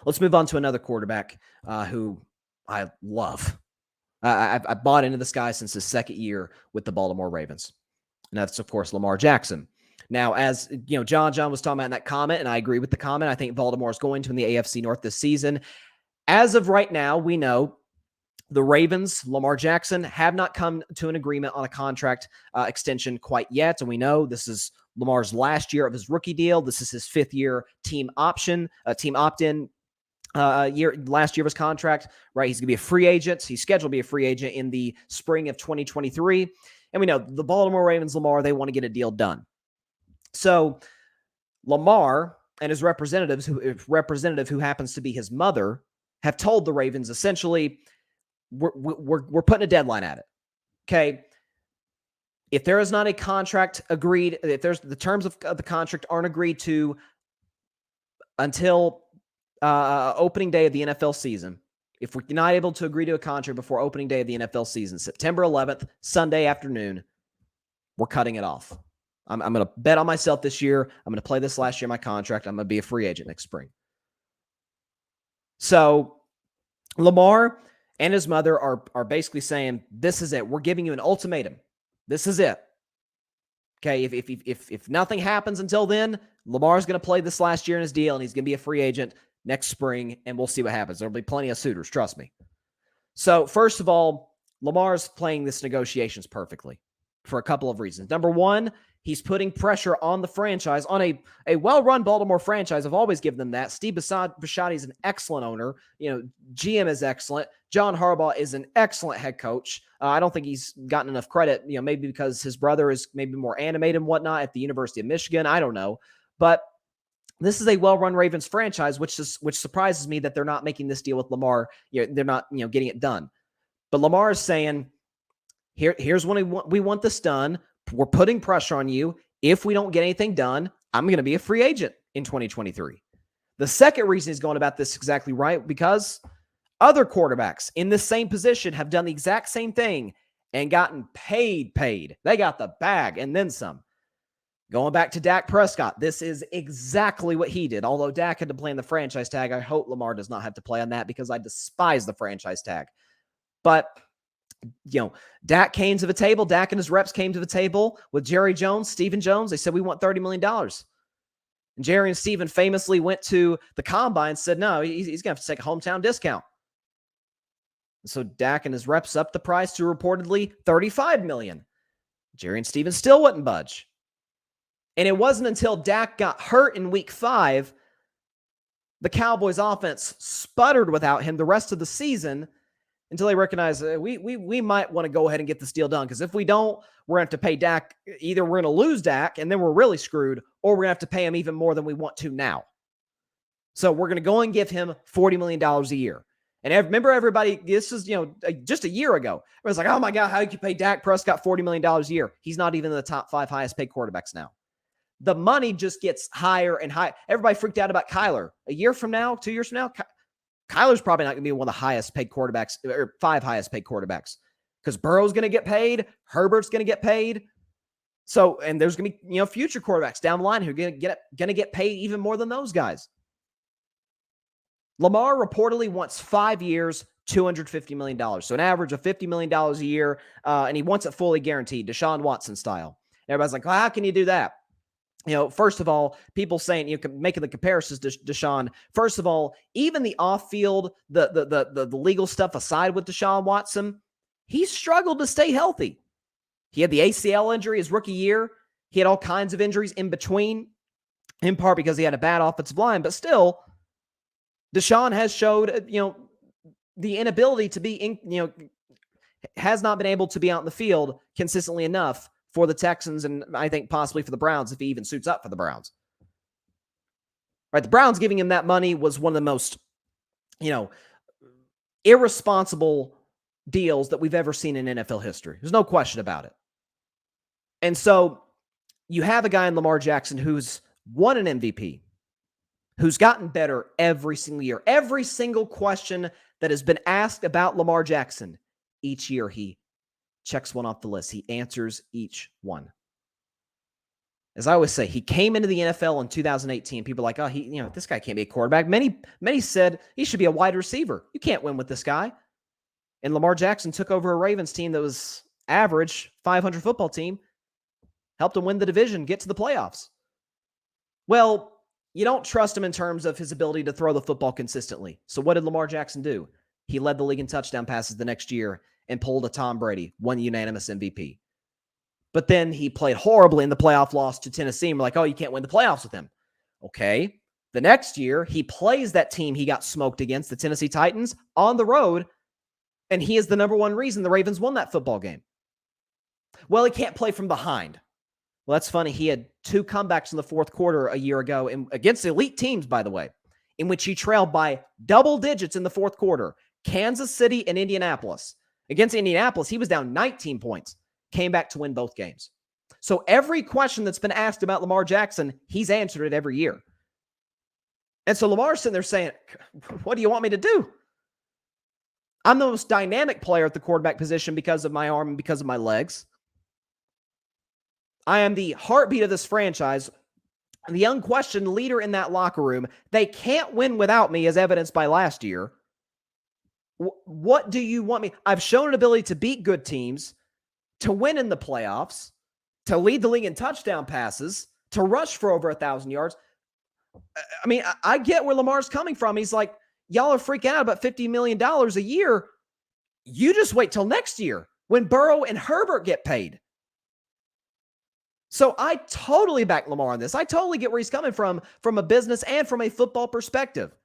let's move on to another quarterback who I love. I bought into this guy since his second year with the Baltimore Ravens. And that's, of course, Lamar Jackson. Now, as you know, John was talking about in that comment, and I agree with the comment. I think Baltimore is going to win the AFC North this season. As of right now, we know the Ravens, Lamar Jackson, have not come to an agreement on a contract extension quite yet. And we know this is Lamar's last year of his rookie deal. This is his fifth year team opt-in last year of his contract, right? He's going to be a free agent. He's scheduled to be a free agent in the spring of 2023. And we know the Baltimore Ravens, Lamar, they want to get a deal done. So Lamar and his representative, who happens to be his mother, have told the Ravens essentially, we're putting a deadline at it. Okay. If there is not a contract agreed, if there's the terms of the contract aren't agreed to until opening day of the NFL season, if we're not able to agree to a contract before opening day of the NFL season, September 11th, Sunday afternoon, we're cutting it off. I'm going to bet on myself this year. I'm going to play this last year of my contract. I'm going to be a free agent next spring. So Lamar and his mother are basically saying, this is it. We're giving you an ultimatum. This is it. Okay, if nothing happens until then, Lamar's going to play this last year in his deal, and he's going to be a free agent next spring, and we'll see what happens. There'll be plenty of suitors, trust me. So first of all, Lamar's playing this negotiations perfectly for a couple of reasons. Number one, he's putting pressure on the franchise, on a well-run Baltimore franchise. I've always given them that. Steve Bisciotti is an excellent owner. GM is excellent. John Harbaugh is an excellent head coach. I don't think he's gotten enough credit, maybe because his brother is maybe more animated and whatnot at the University of Michigan. I don't know. But this is a well-run Ravens franchise, which surprises me that they're not making this deal with Lamar. They're not, getting it done. But Lamar is saying, here's when we want this done. We're putting pressure on you. If we don't get anything done, I'm going to be a free agent in 2023. The second reason he's going about this exactly right, because other quarterbacks in the same position have done the exact same thing and gotten paid. They got the bag and then some. Going back to Dak Prescott, this is exactly what he did. Although Dak had to play in the franchise tag, I hope Lamar does not have to play on that because I despise the franchise tag. But Dak came to the table. Dak and his reps came to the table with Jerry Jones, Stephen Jones. They said, we want $30 million. And Jerry and Stephen famously went to the combine and said, no, he's going to have to take a hometown discount. So Dak and his reps upped the price to reportedly $35 million. Jerry and Stephen still wouldn't budge. And it wasn't until Dak got hurt in week 5, the Cowboys offense sputtered without him the rest of the season, until they recognize we might want to go ahead and get this deal done. Because if we don't, we're going to have to pay Dak. Either we're going to lose Dak, and then we're really screwed, or we're going to have to pay him even more than we want to now. So we're going to go and give him $40 million a year. And remember, everybody, this is, just a year ago. It was like, oh, my God, how you can pay Dak Prescott $40 million a year? He's not even in the top 5 highest paid quarterbacks now. The money just gets higher and higher. Everybody freaked out about Kyler. A year from now, 2 years from now, Kyler's probably not going to be one of the highest paid quarterbacks, or 5 highest paid quarterbacks, because Burrow's going to get paid. Herbert's going to get paid. So, and there's going to be, future quarterbacks down the line who are going to get paid even more than those guys. Lamar reportedly wants 5 years, $250 million. So an average of $50 million a year. And he wants it fully guaranteed, Deshaun Watson style. Everybody's like, well, how can you do that? First of all, people saying, making the comparisons to Deshaun. First of all, even the off-field, the legal stuff aside with Deshaun Watson, he struggled to stay healthy. He had the ACL injury his rookie year. He had all kinds of injuries in between, in part because he had a bad offensive line. But still, Deshaun has showed, the inability to be, has not been able to be out in the field consistently enough for the Texans, and I think possibly for the Browns if he even suits up for the Browns. Right, the Browns giving him that money was one of the most, irresponsible deals that we've ever seen in NFL history. There's no question about it. And so you have a guy in Lamar Jackson who's won an MVP, who's gotten better every single year. Every single question that has been asked about Lamar Jackson, each year he checks one off the list. He answers each one. As I always say, he came into the NFL in 2018. People are like, oh, this guy can't be a quarterback. Many said he should be a wide receiver. You can't win with this guy. And Lamar Jackson took over a Ravens team that was average, 500 football team, helped him win the division, get to the playoffs. Well, you don't trust him in terms of his ability to throw the football consistently. So what did Lamar Jackson do? He led the league in touchdown passes the next year and pulled a Tom Brady, won the unanimous MVP. But then he played horribly in the playoff loss to Tennessee. And we're like, oh, you can't win the playoffs with him. Okay. The next year, he plays that team he got smoked against, the Tennessee Titans, on the road. And he is the number one reason the Ravens won that football game. Well, he can't play from behind. Well, that's funny. He had 2 comebacks in the fourth quarter a year ago against elite teams, by the way, in which he trailed by double digits in the fourth quarter. Kansas City and Indianapolis. Against Indianapolis, he was down 19 points. Came back to win both games. So every question that's been asked about Lamar Jackson, he's answered it every year. And so Lamar's sitting there saying, what do you want me to do? I'm the most dynamic player at the quarterback position because of my arm and because of my legs. I am the heartbeat of this franchise, the unquestioned leader in that locker room. They can't win without me, as evidenced by last year. What do you want me? I've shown an ability to beat good teams, to win in the playoffs, to lead the league in touchdown passes, to rush for over 1,000 yards. I mean, I get where Lamar's coming from. He's like, y'all are freaking out about $50 million a year. You just wait till next year when Burrow and Herbert get paid. So I totally back Lamar on this. I totally get where he's coming from a business and from a football perspective.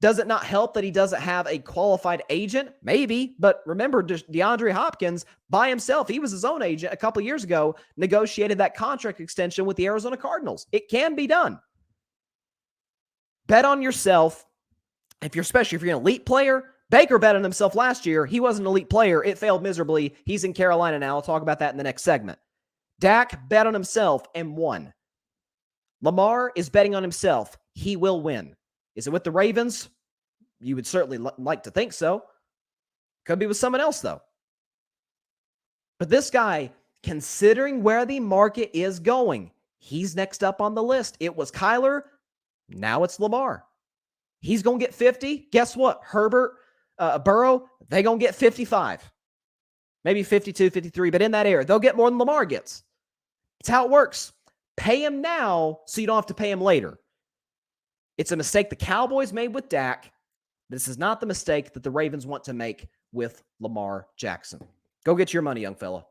Does it not help that he doesn't have a qualified agent? Maybe. But remember, DeAndre Hopkins, by himself, he was his own agent a couple of years ago, negotiated that contract extension with the Arizona Cardinals. It can be done. Bet on yourself. Especially if you're an elite player. Baker bet on himself last year. He was an elite player. It failed miserably. He's in Carolina now. I'll talk about that in the next segment. Dak bet on himself and won. Lamar is betting on himself. He will win. Is it with the Ravens? You would certainly like to think so. Could be with someone else, though. But this guy, considering where the market is going, he's next up on the list. It was Kyler. Now it's Lamar. He's going to get 50. Guess what? Herbert, Burrow, they're going to get 55. Maybe 52, 53, but in that area. They'll get more than Lamar gets. It's how it works. Pay him now so you don't have to pay him later. It's a mistake the Cowboys made with Dak. This is not the mistake that the Ravens want to make with Lamar Jackson. Go get your money, young fella.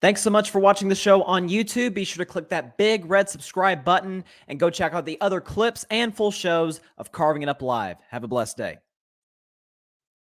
Thanks so much for watching the show on YouTube. Be sure to click that big red subscribe button and go check out the other clips and full shows of Carving It Up Live. Have a blessed day.